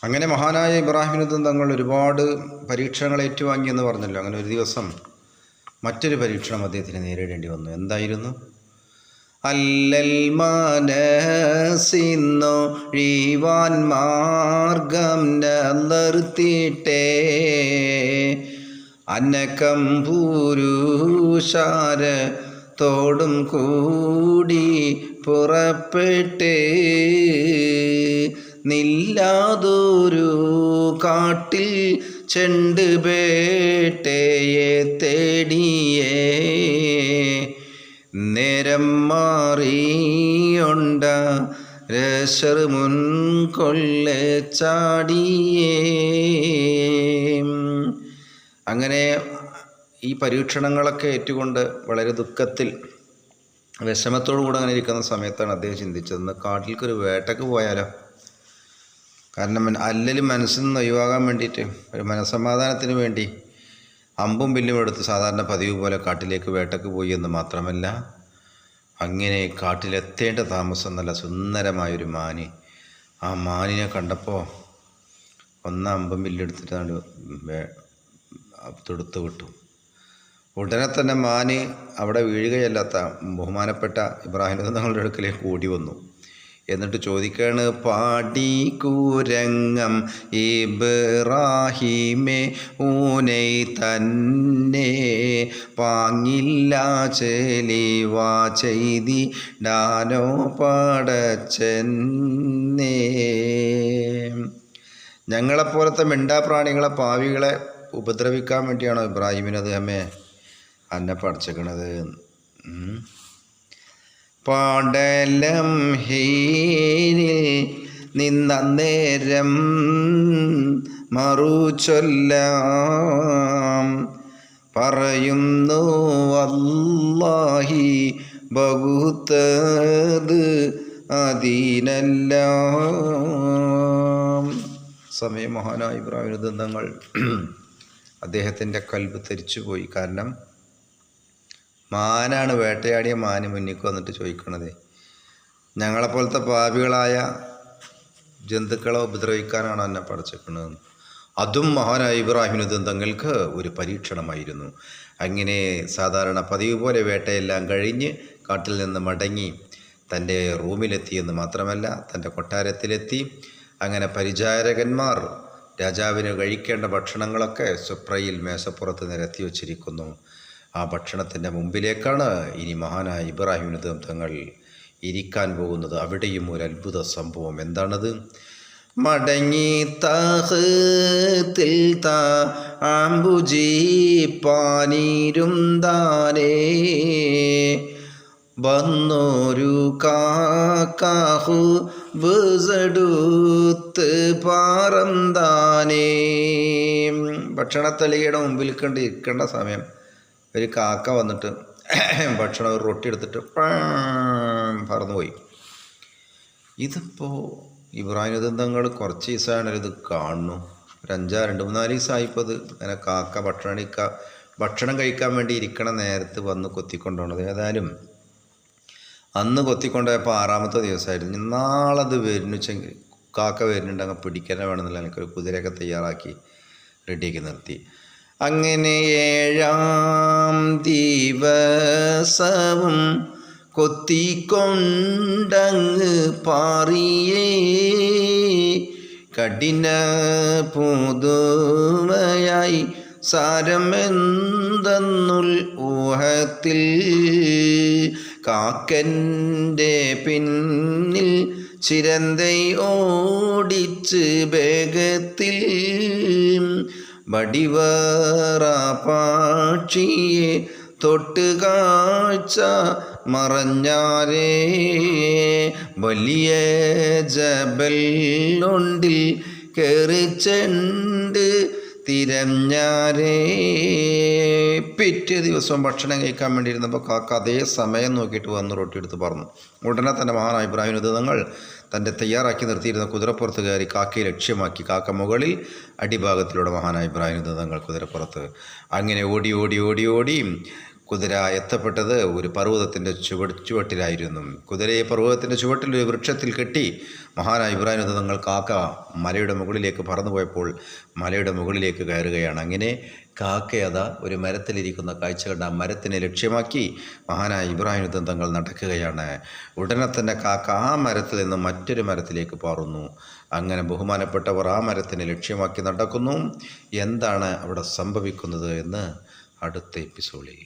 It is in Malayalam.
അങ്ങനെ മഹാനായ ഇബ്രാഹിം തങ്ങൾ ഒരുപാട് പരീക്ഷണങ്ങൾ ഏറ്റുവാങ്ങിയെന്ന് പറഞ്ഞല്ലോ. അങ്ങനെ ഒരു ദിവസം മറ്റൊരു പരീക്ഷണം അദ്ദേഹത്തിന് നേരിടേണ്ടി വന്നു. എന്തായിരുന്നു? അല്ലൽ മനസ്സിന്നൊഴിവാൻ മാർഗം നിർത്തിയിട്ടേ അന്നക്കം പുരുഷാര തോടും കൂടി പുറപ്പെട്ട് നില്ലാതൊരു കാട്ടിൽ ചെണ്ട് പേട്ടയെ തേടിയേ നേരം മാറിയൊണ്ട രശർ മുൻകൊള്ള ചാടിയേ. അങ്ങനെ ഈ പരീക്ഷണങ്ങളൊക്കെ ഏറ്റുകൊണ്ട് വളരെ ദുഃഖത്തിൽ വിഷമത്തോടു കൂടെ അങ്ങനെ ഇരിക്കുന്ന സമയത്താണ് അദ്ദേഹം ചിന്തിച്ചത്, കാട്ടിലേക്കൊരു വേട്ടക്ക് പോയാലോ. കാരണം അല്ലലും മനസ്സിൽ നിന്ന് ഒഴിവാകാൻ വേണ്ടിയിട്ട്, ഒരു മനസ്സമാധാനത്തിന് വേണ്ടി അമ്പും വില്ലും എടുത്ത് സാധാരണ പതിവ് പോലെ കാട്ടിലേക്ക് വേട്ടക്ക് പോയി എന്ന് മാത്രമല്ല, അങ്ങനെ കാട്ടിലെത്തേണ്ട താമസം നല്ല സുന്ദരമായൊരു മാന്. ആ മാനിനെ കണ്ടപ്പോൾ അമ്പും വില്ലെടുത്തിട്ടാണ് തൊടുത്തു വിട്ടു. ഉടനെ തന്നെ മാന് അവിടെ വീഴുകയല്ലാത്ത ബഹുമാനപ്പെട്ട ഇബ്രാഹിം തങ്ങളുടെ അടുക്കലേക്ക് ഓടി വന്നു. എന്നിട്ട് ചോദിക്കാണ്, പാടി കൂരങ്ങം ഇബ്രാഹിമേ ഊനൈ തന്നെ പാങ്ങില്ല ചെലിവാ ചെയ്തി ഡാനോ പടച്ചെന്നേ. ഞങ്ങളെപ്പോലത്തെ മിണ്ടാപ്രാണികളെ, പാവികളെ ഉപദ്രവിക്കാൻ വേണ്ടിയാണോ ഇബ്രാഹിമിന് അദ്ദേഹമേ അന്നെ പഠിച്ചേക്കണത്? പാടലം ഹീനിൽ നിന്നേരം മറുചൊല്ലാം പറയുന്നു വല്ലാഹി ബഹുത്തത് അതിനെല്ലാം. സമയം മഹാനായ ഇബ്രാഹിം തങ്ങൾ അദ്ദേഹത്തിൻ്റെ കൽബ് തെരിച്ചുപോയി. കാരണം മാനാണ്, വേട്ടയാടിയ മാന് മുന്നിക്ക് വന്നിട്ട് ചോദിക്കണത്, ഞങ്ങളെപ്പോലത്തെ പാപികളായ ജന്തുക്കളെ ഉപദ്രവിക്കാനാണ് എന്നെ പഠിച്ചേക്കുന്നത്. അതും മഹാനായ ഇബ്രാഹിം തങ്ങൾക്ക് ഒരു പരീക്ഷണമായിരുന്നു. അങ്ങനെ സാധാരണ പതിവ് പോലെ വേട്ടയെല്ലാം കഴിഞ്ഞ് കാട്ടിൽ നിന്ന് മടങ്ങി തൻ്റെ റൂമിലെത്തിയെന്ന് മാത്രമല്ല, തൻ്റെ കൊട്ടാരത്തിലെത്തി. അങ്ങനെ പരിചാരകന്മാർ രാജാവിന് കഴിക്കേണ്ട ഭക്ഷണങ്ങളൊക്കെ സുപ്രയിൽ മേശപ്പുറത്ത് നിരത്തി വച്ചിരിക്കുന്നു. ആ ഭക്ഷണത്തിൻ്റെ മുമ്പിലേക്കാണ് ഇനി മഹാനായ ഇബ്രാഹിം തങ്ങൾ ഇരിക്കാൻ പോകുന്നത്. അവിടെയും ഒരു അത്ഭുത സംഭവം. എന്താണത്? മടങ്ങി തഹത്തിൽ താമ്പുജി പാനീരും താനേ വന്നൊരു കാക്കാഹു ബുസടുത്ത് പാറന്താനേ. ഭക്ഷണത്തളികയുടെ മുമ്പിൽ ഇരിക്കേണ്ട സമയം ഒരു കാക്ക വന്നിട്ട് ഭക്ഷണം, ഒരു റൊട്ടി എടുത്തിട്ട് പറന്നുപോയി. ഇതിപ്പോൾ ഇബ്രാഹിം തങ്ങൾ കുറച്ച് ദിവസമാണ് ഇത് കാണുന്നു. ഒരു 2-3 ദിവസമായിപ്പോൾ ഇത് അങ്ങനെ കാക്ക ഭക്ഷണം കഴിക്കാൻ വേണ്ടി ഇരിക്കണ നേരത്ത് വന്ന് കൊത്തിക്കൊണ്ടുപോണത്. ഏതായാലും അന്ന് കൊത്തിക്കൊണ്ടുപോയപ്പോൾ 6ാമത്തെ ദിവസമായിരുന്നു. നാളത് വരുന്നുവെച്ചെങ്കിൽ കാക്ക വരുന്നുണ്ടെങ്കിൽ പിടിക്കാനേ വേണമെന്നില്ല, എനിക്കൊരു കുതിരയൊക്കെ തയ്യാറാക്കി റെഡിയാക്കി നിർത്തി. അങ്ങനെ 7ാം ദിവസവും കൊത്തിക്കൊണ്ടങ്ങ് പാറിയേ കഠിന പുതുമയായി സാരമെന്തെന്നുൾ ഊഹത്തിൽ കാക്കൻ്റെ പിന്നിൽ ചിരന്തൈ ഓടിച്ച് വേഗത്തിൽ വടിവറ പക്ഷിയെ തൊട്ട് കാഴ്ച മറഞ്ഞാരേ വലിയ ജബലുണ്ടിൽ കയറിച്ചെണ്ട് തിരഞ്ഞാരേ. പിറ്റേ ദിവസം ഭക്ഷണം കഴിക്കാൻ വേണ്ടി ഇരുന്നപ്പോൾ കാക്ക അതേ സമയം നോക്കിയിട്ട് വന്ന് റൊട്ടി എടുത്ത് പറഞ്ഞു. ഉടനെ തന്നെ മഹാനായ ഇബ്രാഹിം തങ്ങൾ തൻ്റെ തയ്യാറാക്കി നിർത്തിയിരുന്ന കുതിരപ്പുറത്ത് കയറി കാക്കയെ ലക്ഷ്യമാക്കി. കാക്ക മുകളിൽ, അടിഭാഗത്തിലൂടെ മഹാനായ ഇബ്രാഹിം തങ്ങൾ കുതിരപ്പുറത്ത്. അങ്ങനെ ഓടി ഓടി ഓടി ഓടി കുതിര എത്തപ്പെട്ടത് ഒരു പർവ്വതത്തിൻ്റെ ചുവട്ടിലായിരുന്നു. കുതിരയെ പർവ്വതത്തിൻ്റെ ചുവട്ടിൽ ഒരു വൃക്ഷത്തിൽ കെട്ടി മഹാനായ ഇബ്രാഹിം തങ്ങൾ കാക്ക മലയുടെ മുകളിലേക്ക് പറന്നുപോയപ്പോൾ മലയുടെ മുകളിലേക്ക് കയറുകയാണ്. അങ്ങനെ കാക്കയത ഒരു മരത്തിലിരിക്കുന്ന കാഴ്ച കണ്ട ആ മരത്തിനെ ലക്ഷ്യമാക്കി മഹാനായ ഇബ്രാഹിം തങ്ങൾ നടക്കുകയാണ്. ഉടനെ തന്നെ കാക്ക ആ മരത്തിൽ നിന്ന് മറ്റൊരു മരത്തിലേക്ക് പാറുന്നു. അങ്ങനെ ബഹുമാനപ്പെട്ടവർ ആ മരത്തിനെ ലക്ഷ്യമാക്കി നടക്കുന്നു. എന്താണ് അവിടെ സംഭവിക്കുന്നത് എന്ന് അടുത്ത എപ്പിസോഡിൽ